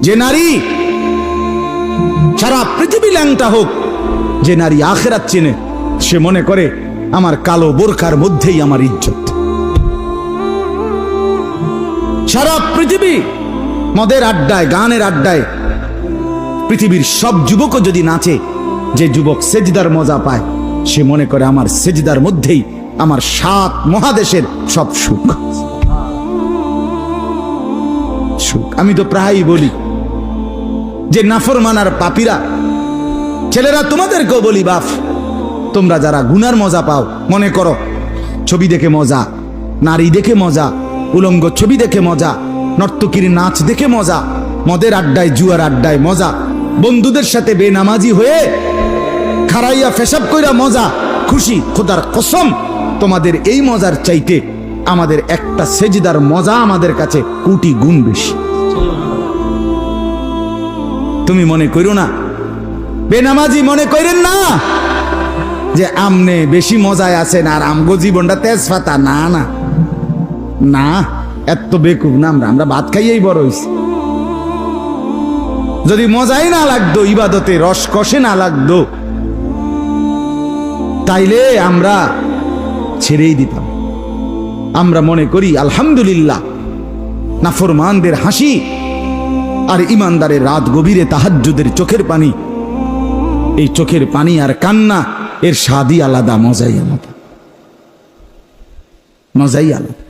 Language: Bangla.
যে নারী সারা পৃথিবী ল্যাংটা হোক, যে নারী আখিরাত চেনে, সে মনে করে আমার কালো বোরকার মধ্যেই আমার ইজ্জত। সারা পৃথিবী মদের আড্ডায়, গানের আড্ডায় পৃথিবীর সব যুবকও যদি নাচে, যে যুবক সেজদার মজা পায়, সে মনে করে আমার সেজদার মধ্যেই আমার 7 মহাদেশের সব সুখ। আমি তো প্রায়ই বলি যে নাফরমানার পাপীরা, ছেলেরা তোমাদেরকেও বলি, বাপ তোমরা যারা গুনার মজা পাও, মনে করো ছবি দেখে মজা, নারী দেখে মজা, উলঙ্গ ছবি দেখে মজা, নর্তকীর নাচ দেখে মজা, মদের আড্ডায় জুয়ার আড্ডায় মজা, বন্ধুদের সাথে বেনামাজি হয়ে খারাইয়া ফেসাব কইরা মজা, খুশি। খোদার কসম, তোমাদের এই মজার চাইতে আমাদের একটা সেজদার মজা আমাদের কাছে কোটি গুণ বেশি। তুমি মনে করো না, বেনামাজি মনে করেন না যে আমনে বেশি মজায় আছেন আর আমগো জীবনটা তেজপাতা। না না না, এত বেকুব না আমরা ভাত খাইয়েই বড় হইছি। যদি মজাই না লাগতো, ইবাদতে রস কষে না লাগতো, তাইলে আমরা ছেড়েই দিতাম। আমরা মনে করি আলহামদুলিল্লাহ, নাফরমানদের হাসি আর ইমানদারের রাত গভীরে তাহাজ্জুদের চোখের পানি, এই চোখের পানি আর কান্না, এর স্বাদই আলাদা, মজাই আলাদা, মজাই আলাদা।